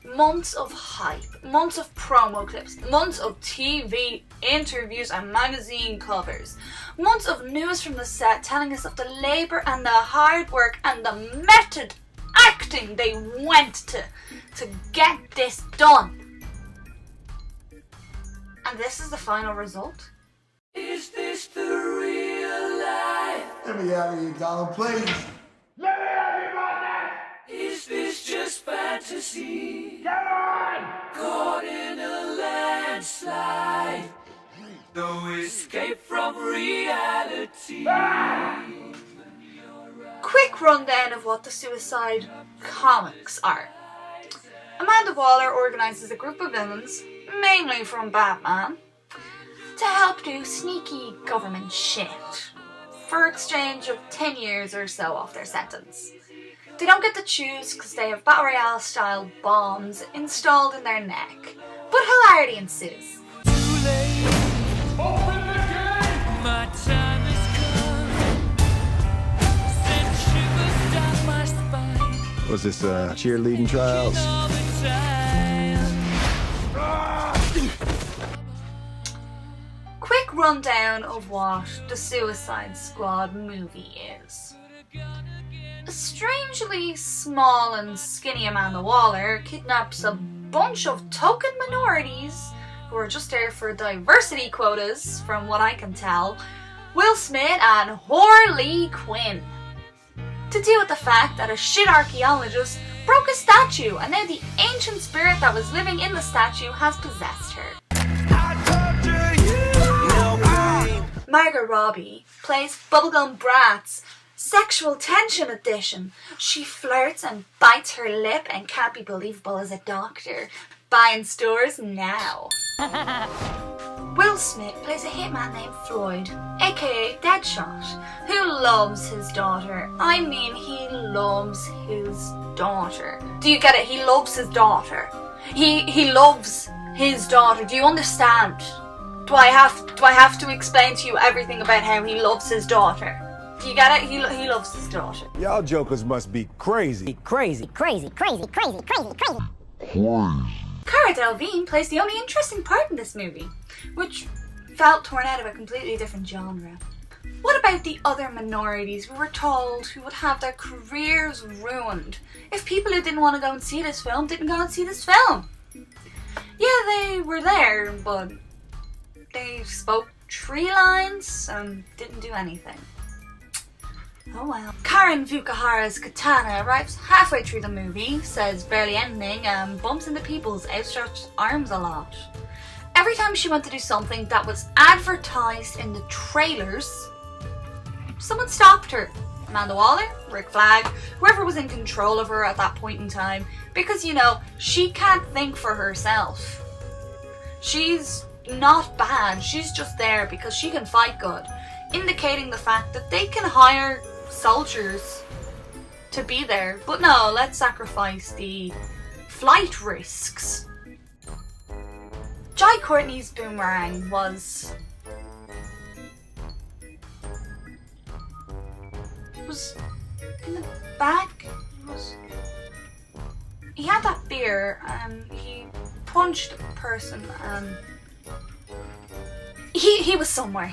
months of hype, months of promo clips, months of TV interviews and magazine covers, months of news from the set telling us of the labour and the hard work and the method acting they went to get this done. And this is the final result. Is this the real life? Let me out of here, Donald, please. Let me out of here, Martin! Is this just fantasy? Come on! Caught in a landslide. No escape from reality. Quick rundown of what the Suicide comics are. Amanda Waller organises a group of villains, mainly from Batman, to help do sneaky government shit for exchange of 10 years or so off their sentence. They don't get to choose because they have Battle Royale style bombs installed in their neck, but hilarity ensues. Too late. Open the gate! My time has come. Send shivers down my spine. Was this cheerleading trials? All the time. Quick rundown of what the Suicide Squad movie is. A strangely small and skinny Amanda Waller kidnaps a bunch of token minorities who are just there for diversity quotas, from what I can tell, Will Smith and Harley Quinn, to deal with the fact that a shit archaeologist broke a statue and now the ancient spirit that was living in the statue has possessed her. Margot Robbie plays Bubblegum Brat's Sexual Tension Edition. She flirts and bites her lip and can't be believable as a doctor. Buy in stores now. Will Smith plays a hitman named Floyd, aka Deadshot, who loves his daughter. I mean, he loves his daughter. Do you get it? He loves his daughter. He loves his daughter. Do you understand? Do I have to explain to you everything about how he loves his daughter? Do you get it? He loves his daughter. Y'all jokers must be crazy. Crazy. Cara Delevingne plays the only interesting part in this movie, which felt torn out of a completely different genre. What about the other minorities we were told who would have their careers ruined if people who didn't want to go and see this film didn't go and see this film? Yeah, they were there, but they spoke tree lines and didn't do anything. Oh well. Karen Fukuhara's Katana arrives halfway through the movie, says barely anything, and bumps into people's outstretched arms a lot. Every time she went to do something that was advertised in the trailers, someone stopped her. Amanda Waller, Rick Flag, whoever was in control of her at that point in time, because, you know, she can't think for herself. She's not bad, she's just there because she can fight good, indicating the fact that they can hire soldiers to be there. But no, let's sacrifice the flight risks. Jai Courtney's boomerang was in the back. He had that beer and he punched a person and he was somewhere.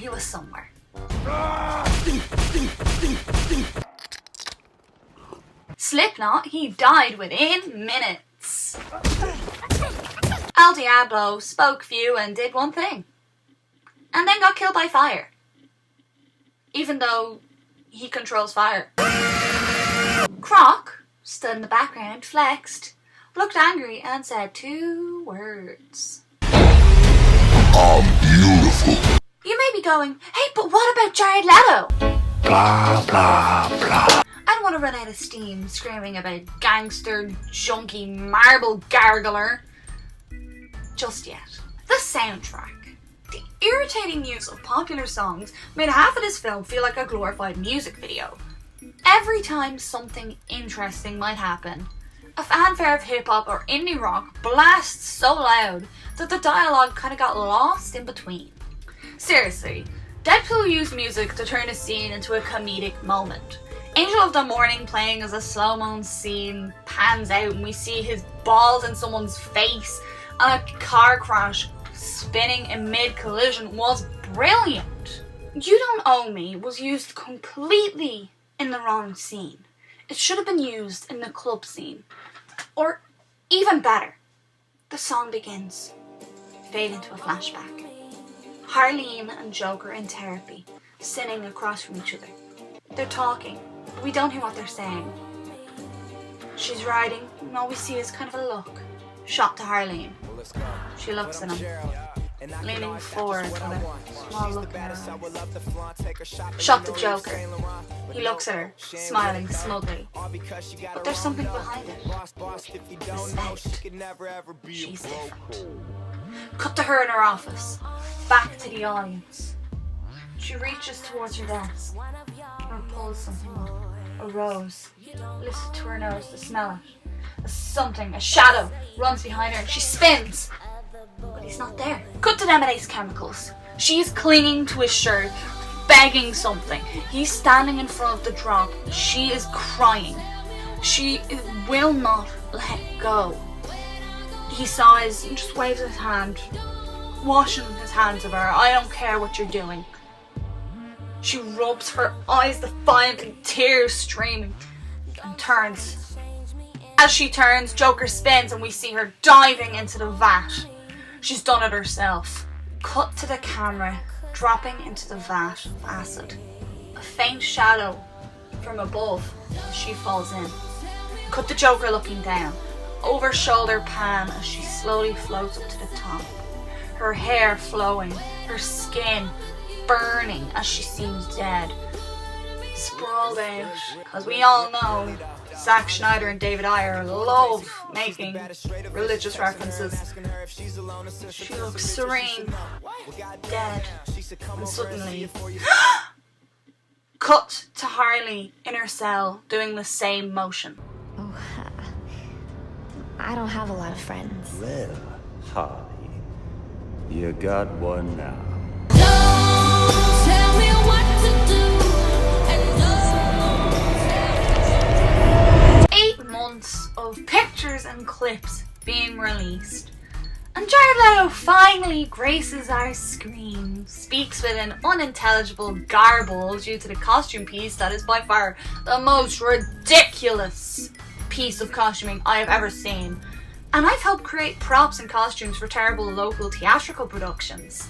Slipknot, he died within minutes. El Diablo spoke few and did one thing, and then got killed by fire, even though he controls fire. Croc stood in the background, flexed, looked angry, and said 2 words. I'm beautiful. You may be going, hey, but what about Jared Leto? Blah, blah, blah. I don't want to run out of steam screaming about gangster, junkie, marble gargler just yet. The soundtrack. The irritating use of popular songs made half of this film feel like a glorified music video. Every time something interesting might happen, a fanfare of hip-hop or indie rock blasts so loud that the dialogue kind of got lost in between. Seriously, Deadpool used music to turn a scene into a comedic moment. Angel of the Morning playing as a slow-mo scene pans out and we see his balls in someone's face, and a car crash spinning in mid-collision was brilliant. You Don't Owe Me was used completely in the wrong scene. It should have been used in the club scene. Or even better, the song begins. Fade into a flashback. Harley and Joker in therapy, sitting across from each other. They're talking, but we don't hear what they're saying. She's riding, and all we see is kind of a look. Shot to Harley. She looks at him, leaning forward with a small look in her eyes. Shot to Joker. He looks at her, smiling smugly. But there's something behind it. Respect. She's different. Cut to her in her office. Back to the audience. She reaches towards her desk or pulls something up. A rose. Lifts it to her nose to smell it. A shadow, runs behind her and she spins. But he's not there. Cut to them at Ace Chemicals. She's clinging to his shirt, begging something. He's standing in front of the drop. She is crying. She will not let go. He sighs and just waves his hand, washing his hands of her. I don't care what you're doing. She rubs her eyes defiantly, tears streaming, and turns. As she turns, Joker spins and we see her diving into the vat. She's done it herself. Cut to the camera, dropping into the vat of acid. A faint shadow from above as she falls in. Cut to Joker looking down. Over shoulder pan as she slowly floats up to the top. Her hair flowing, her skin burning as she seems dead. Sprawled out, as we all know, Zack Snyder and David Ayer love making religious references. She looks serene, dead, and suddenly cut to Harley in her cell doing the same motion. Oh, I don't have a lot of friends. Well, Harley, you got one now. Don't tell me what to do. 8 months of pictures and clips being released. And Jared Leto finally graces our screen, speaks with an unintelligible garble due to the costume piece that is by far the most ridiculous piece of costuming I have ever seen. And I've helped create props and costumes for terrible local theatrical productions.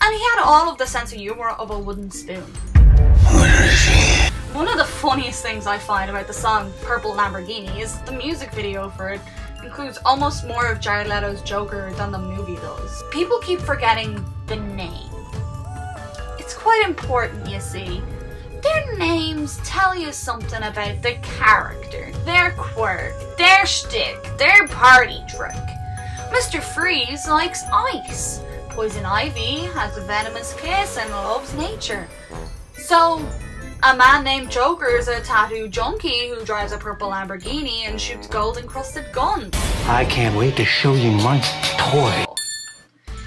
And he had all of the sense of humour of a wooden spoon. One of the funniest things I find about the song Purple Lamborghini is the music video for it includes almost more of Jared Leto's Joker than the movie does. People keep forgetting the name. It's quite important, you see. Their names tell you something about the character, their quirk, their shtick, their party trick. Mr. Freeze likes ice. Poison Ivy has a venomous kiss and loves nature. So, a man named Joker is a tattoo junkie who drives a purple Lamborghini and shoots gold-encrusted guns. I can't wait to show you my toy.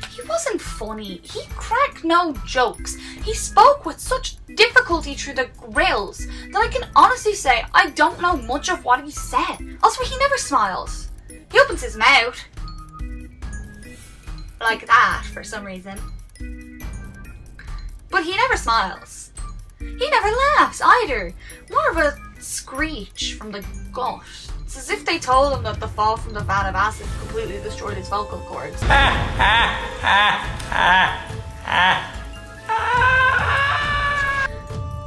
He wasn't funny. He cracked no jokes. He spoke with such difficulty through the grills that I can honestly say I don't know much of what he said. Also, he never smiles. He opens his mouth like that for some reason. But he never smiles. He never laughs either. More of a screech from the gut. It's as if they told him that the fall from the vat of acid completely destroyed his vocal cords.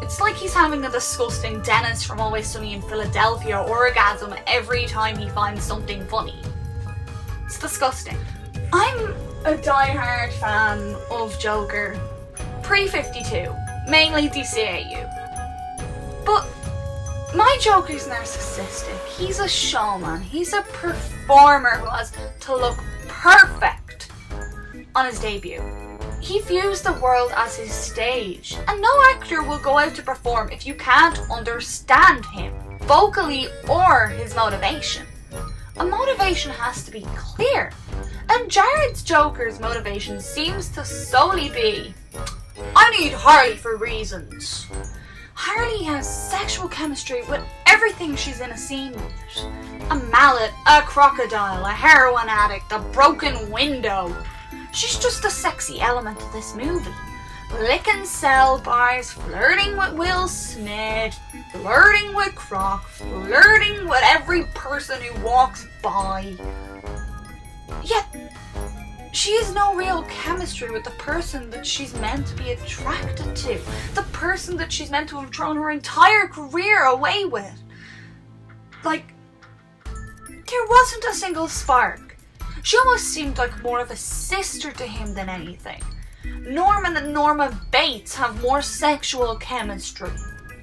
It's like he's having a disgusting Dennis from Always Sunny in Philadelphia orgasm every time he finds something funny. It's disgusting. I'm a die-hard fan of Joker pre-52, mainly DCAU. But my Joker's narcissistic. He's a showman. He's a performer who has to look perfect on his debut. He views the world as his stage, and no actor will go out to perform if you can't understand him, vocally or his motivation. A motivation has to be clear, and Jared's Joker's motivation seems to solely be, I need Harley for reasons. Harley has sexual chemistry with everything she's in a scene with. A mallet, a crocodile, a heroin addict, a broken window. She's just a sexy element of this movie. Licking cell bars, flirting with Will Smith, flirting with Croc, flirting with every person who walks by. Yet, she has no real chemistry with the person that she's meant to be attracted to. The person that she's meant to have thrown her entire career away with. Like, there wasn't a single spark. She almost seemed like more of a sister to him than anything. Norman and Norma Bates have more sexual chemistry.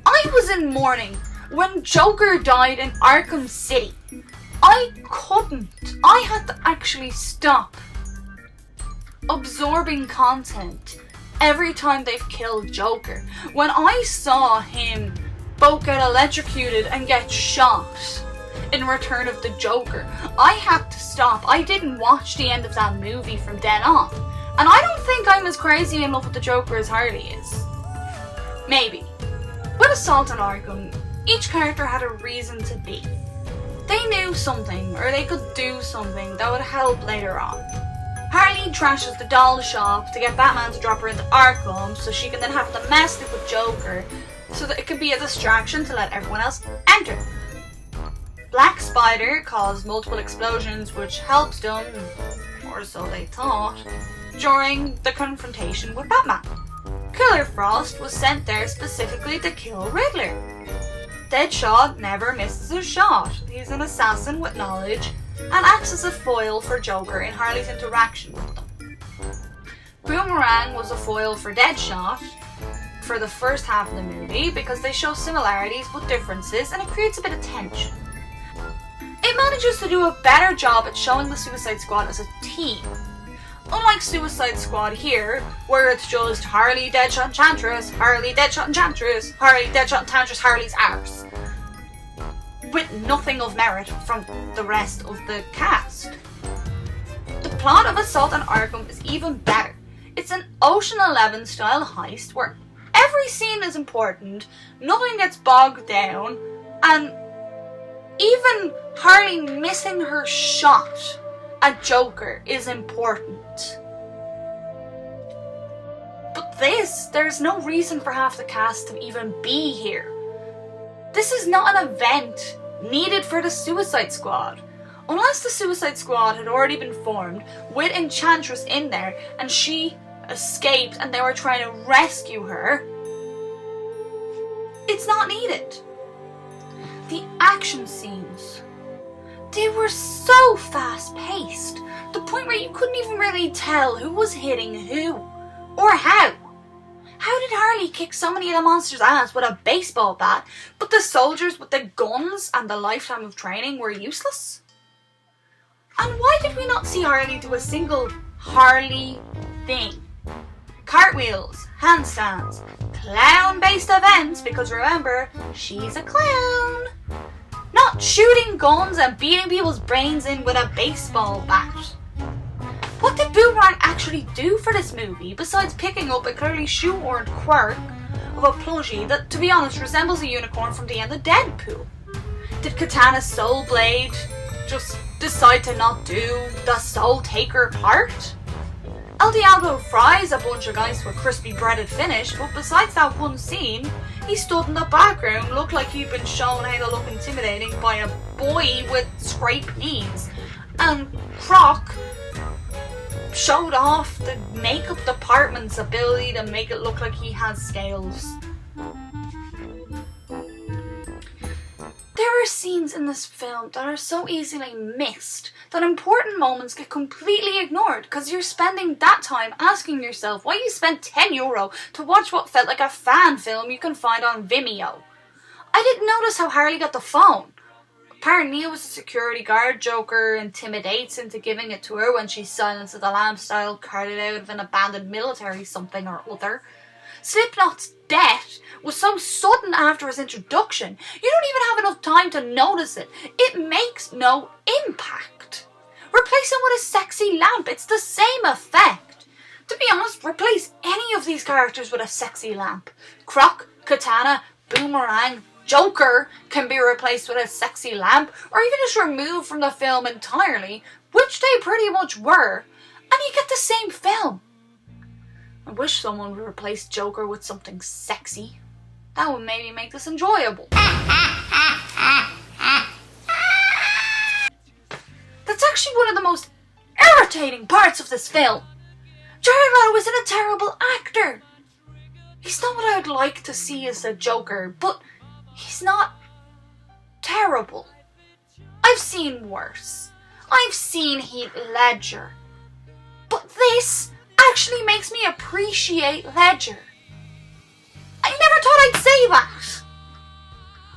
I was in mourning when Joker died in Arkham City. I couldn't. I had to actually stop absorbing content every time they've killed Joker. When I saw him both get electrocuted and get shot in Return of the Joker, I had to stop. I didn't watch the end of that movie from then on. And I don't think I'm as crazy in love with the Joker as Harley is. Maybe. With Assault on Arkham, each character had a reason to be. They knew something, or they could do something that would help later on. Harley trashes the doll shop to get Batman to drop her into Arkham so she can then have a domestic with Joker so that it can be a distraction to let everyone else enter. Black Spider caused multiple explosions which helped them, or so they thought, during the confrontation with Batman. Killer Frost was sent there specifically to kill Riddler. Deadshot never misses a shot. He's an assassin with knowledge and acts as a foil for Joker in Harley's interaction with them. Boomerang was a foil for Deadshot for the first half of the movie because they show similarities but differences and it creates a bit of tension. It manages to do a better job at showing the Suicide Squad as a team. Unlike Suicide Squad here, where it's just Harley, Deadshot, Enchantress, Harley, Deadshot, Enchantress, Harley, Deadshot, Enchantress, Harley's arse. With nothing of merit from the rest of the cast. The plot of Assault on Arkham is even better. It's an Ocean 11 style heist where every scene is important, nothing gets bogged down, and even Harley missing her shot at Joker is important. But there's no reason for half the cast to even be here. This is not an event needed for the Suicide Squad. Unless the Suicide Squad had already been formed with Enchantress in there and she escaped and they were trying to rescue her, it's not needed. The action scenes, they were so fast-paced, the point where you couldn't even really tell who was hitting who, or how. How did Harley kick so many of the monsters' ass with a baseball bat, but the soldiers with the guns and the lifetime of training were useless? And why did we not see Harley do a single Harley thing? Cartwheels, handstands, clown-based events, because remember, she's a clown. Not shooting guns and beating people's brains in with a baseball bat. What did Boomerang actually do for this movie besides picking up a clearly shoehorned quirk of a plushie that, to be honest, resembles a unicorn from the end of Deadpool? Did Katana's Soul Blade just decide to not do the Soul Taker part? El Diablo fries a bunch of guys to a crispy breaded finish, but besides that one scene, he stood in the background, looked like he'd been shown how to look intimidating by a boy with scraped knees. And Croc showed off the makeup department's ability to make it look like he has scales. There are scenes in this film that are so easily missed that important moments get completely ignored because you're spending that time asking yourself why you spent €10 to watch what felt like a fan film you can find on Vimeo. I didn't notice how Harley got the phone. Apparently it was a security guard Joker intimidates into giving it to her when she silences the lamp style carted out of an abandoned military something or other. Slipknot's death was so sudden after his introduction, you don't even have enough time to notice it. It makes no impact. Replace him with a sexy lamp, it's the same effect. To be honest, replace any of these characters with a sexy lamp. Croc, Katana, boomerang Joker can be replaced with a sexy lamp, or even just removed from the film entirely, which they pretty much were, and you get the same film. I wish someone would replace Joker with something sexy. That would maybe make this enjoyable. That's actually one of the most irritating parts of this film. Jared Leto isn't a terrible actor. He's not what I would like to see as a Joker, but he's not terrible. I've seen worse. I've seen Heath Ledger. But this actually makes me appreciate Ledger. I never thought I'd say that.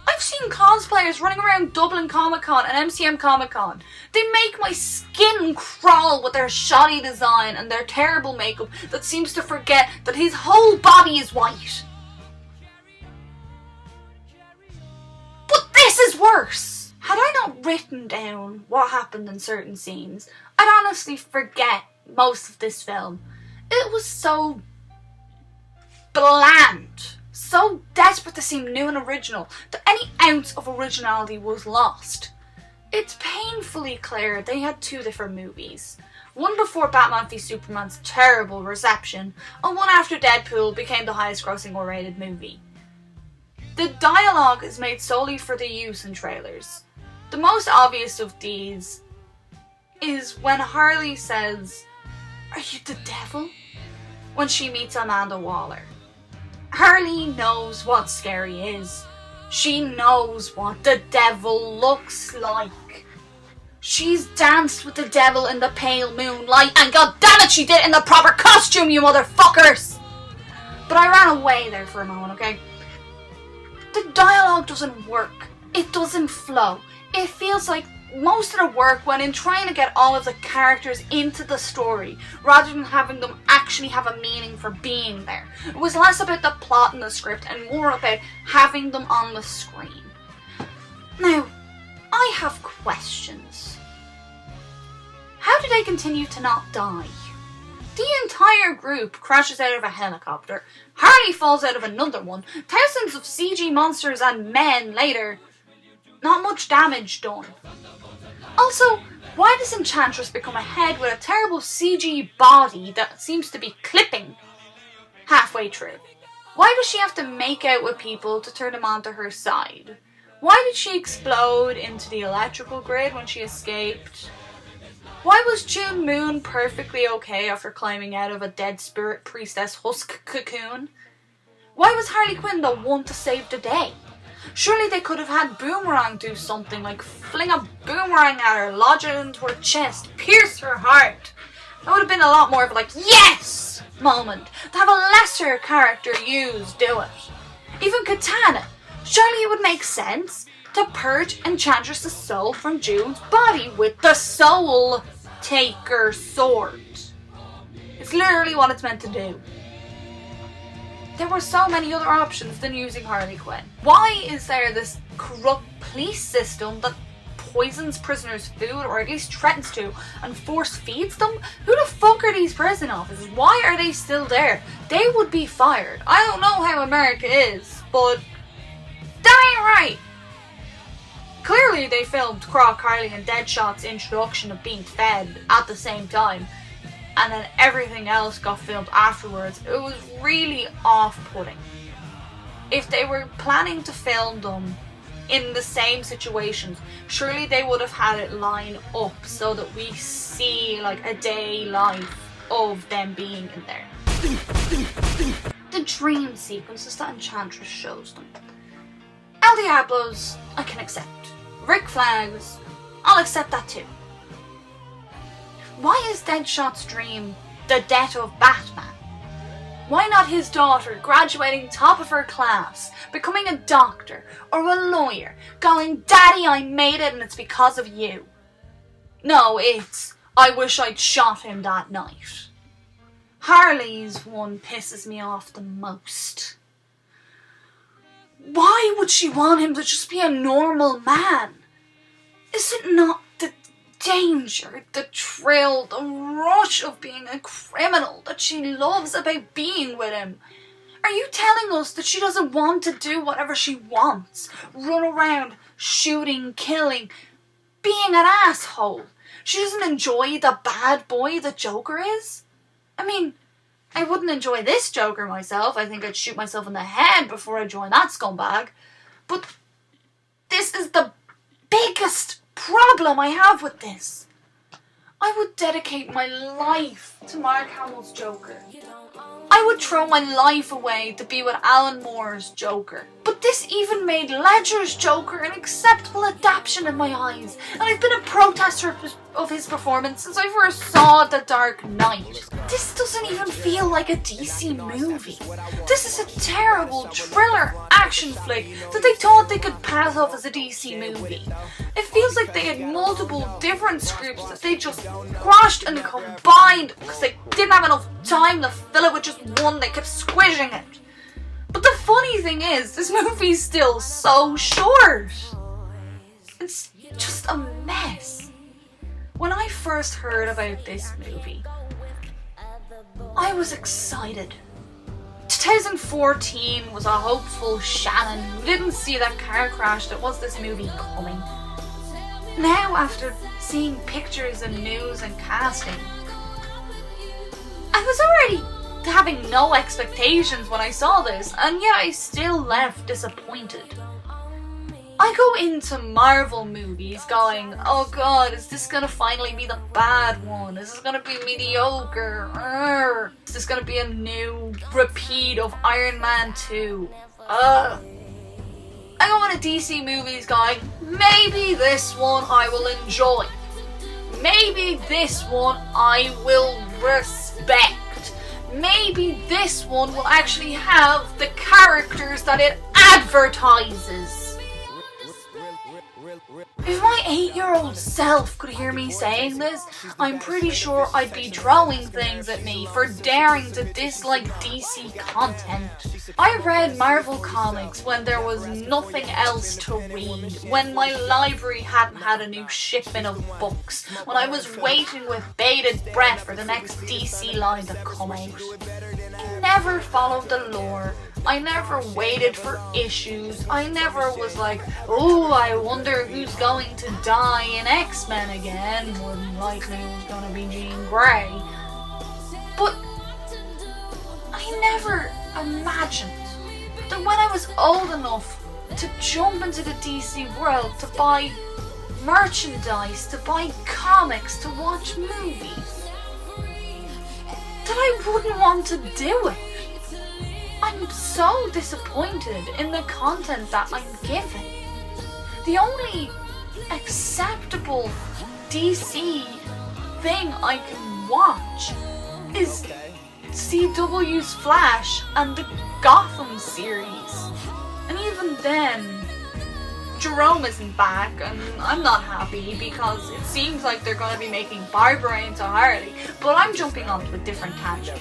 I've seen cosplayers running around Dublin Comic Con and MCM Comic Con. They make my skin crawl with their shoddy design and their terrible makeup that seems to forget that his whole body is white. But this is worse. Had I not written down what happened in certain scenes, I'd honestly forget most of this film. It was so bland, so desperate to seem new and original, that any ounce of originality was lost. It's painfully clear they had two different movies. One before Batman v Superman's terrible reception, and one after Deadpool became the highest grossing R-rated movie. The dialogue is made solely for the use in trailers. The most obvious of these is when Harley says, "Are you the devil?" when she meets Amanda Waller. Harley knows what scary is. She knows what the devil looks like. She's danced with the devil in the pale moonlight, and goddammit she did it in the proper costume, you motherfuckers! But I ran away there for a moment, okay? The dialogue doesn't work. It doesn't flow. It feels like most of the work went in trying to get all of the characters into the story, rather than having them actually have a meaning for being there. It was less about the plot and the script and more about having them on the screen. Now, I have questions. How do they continue to not die? The entire group crashes out of a helicopter, Harley falls out of another one, thousands of CG monsters and men later, not much damage done. Also, why does Enchantress become a head with a terrible CG body that seems to be clipping halfway through? Why does she have to make out with people to turn them onto her side? Why did she explode into the electrical grid when she escaped? Why was June Moon perfectly okay after climbing out of a dead spirit priestess husk cocoon? Why was Harley Quinn the one to save the day? Surely they could have had Boomerang do something, like fling a boomerang at her, lodge it into her chest, pierce her heart. That would have been a lot more of a like, yes moment, to have a lesser character use do it. Even Katana, surely it would make sense to purge Enchantress's soul from June's body with the Soul Taker sword. It's literally what it's meant to do. There were so many other options than using Harley Quinn. Why is there this corrupt police system that poisons prisoners' food, or at least threatens to, and force feeds them? Who the fuck are these prison officers? Why are they still there? They would be fired. I don't know how America is, but that ain't right. Clearly they filmed Croc, Harley and Deadshot's introduction of being fed at the same time, and then everything else got filmed afterwards. It was really off-putting. If they were planning to film them in the same situations, surely they would have had it line up so that we see like a day life of them being in there. The dream sequences that Enchantress shows them. El Diablo's I can accept. Rick Flags, I'll accept that too. Why is Deadshot's dream the death of Batman? Why not his daughter graduating top of her class, becoming a doctor or a lawyer, going, "Daddy, I made it and it's because of you"? No, it's, "I wish I'd shot him that night." Harley's one pisses me off the most. Why would she want him to just be a normal man? Is it not the danger, the thrill, the rush of being a criminal that she loves about being with him? Are you telling us that she doesn't want to do whatever she wants? Run around, shooting, killing, being an asshole? She doesn't enjoy the bad boy that Joker is? I mean, I wouldn't enjoy this Joker myself. I think I'd shoot myself in the head before I join that scumbag. But this is the biggest problem I have with this. I would dedicate my life to Mark Hamill's Joker. I would throw my life away to be with Alan Moore's Joker. But this even made Ledger's Joker an acceptable adaptation in my eyes, and I've been a protester of his performance since I first saw The Dark Knight. This doesn't even feel like a DC movie. This is a terrible thriller action flick that they thought they could pass off as a DC movie. It feels like they had multiple different scripts that they just crushed and combined because they didn't have enough time to fill it with just one. They kept squishing it. But the funny thing is, this movie's still so short. It's just a mess. When I first heard about this movie, I was excited. 2014 was a hopeful Shannon who didn't see that car crash that was this movie coming. Now, after seeing pictures and news and casting, I was already having no expectations when I saw this, and yet I still left disappointed. I go into Marvel movies going, oh god, is this gonna finally be the bad one? Is this gonna be mediocre? Is this gonna be a new repeat of Iron Man 2? I go into DC movies going, maybe this one I will enjoy. Maybe this one I will respect. Maybe this one will actually have the characters that it advertises. If my 8-year-old self could hear me saying this, I'm pretty sure I'd be throwing things at me for daring to dislike DC content. I read Marvel comics when there was nothing else to read, when my library hadn't had a new shipment of books, when I was waiting with bated breath for the next DC line to come out. I never followed the lore. I never waited for issues. I never was like, oh, I wonder who's going to die in X-Men again. More than likely it was going to be Jean Grey. But I never imagined that when I was old enough to jump into the DC world, to buy merchandise, to buy comics, to watch movies, that I wouldn't want to do it. I'm so disappointed in the content that I'm given. The only acceptable DC thing I can watch is CW's Flash and the Gotham series. And even then, Jerome isn't back, and I'm not happy because it seems like they're going to be making Barbara into Harley, but I'm jumping onto a different tangent.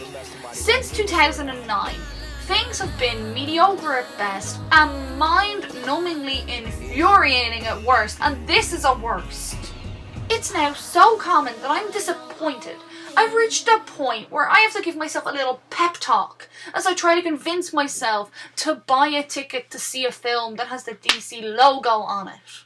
Since 2009, things have been mediocre at best and mind-numbingly infuriating at worst, and this is a worst. It's now so common that I'm disappointed. I've reached a point where I have to give myself a little pep talk as I try to convince myself to buy a ticket to see a film that has the DC logo on it.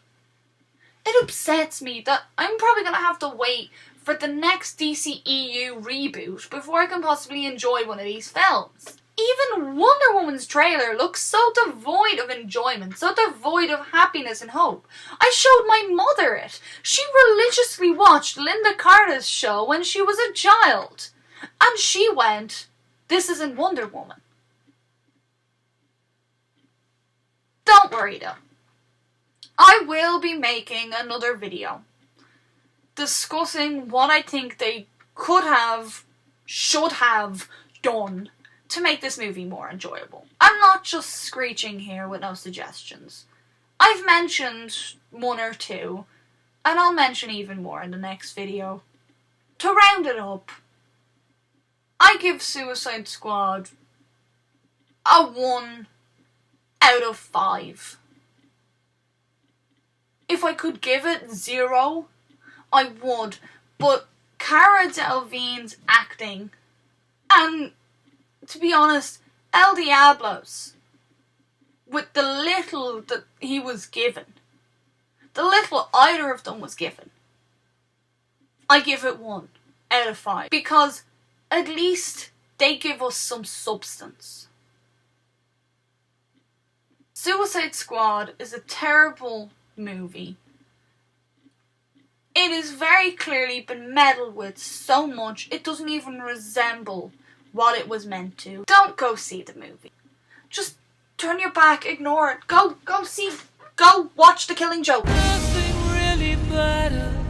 It upsets me that I'm probably going to have to wait for the next DCEU reboot before I can possibly enjoy one of these films. Even Wonder Woman's trailer looks so devoid of enjoyment, so devoid of happiness and hope. I showed my mother it. She religiously watched Linda Carter's show when she was a child. And she went, this isn't Wonder Woman. Don't worry though. I will be making another video discussing what I think they could have, should have done to make this movie more enjoyable. I'm not just screeching here with no suggestions. I've mentioned one or two, and I'll mention even more in the next video. To round it up, I give Suicide Squad a 1 out of 5. If I could give it 0, I would, but Cara Delevingne's acting, and to be honest, El Diablo's, with the little that he was given, the little either of them was given, I give it 1 out of 5. Because at least they give us some substance. Suicide Squad is a terrible movie. It has very clearly been meddled with so much it doesn't even resemble what it was meant to. Don't go see the movie. Just turn your back, ignore it. Go watch The Killing Joke. Nothing really matters.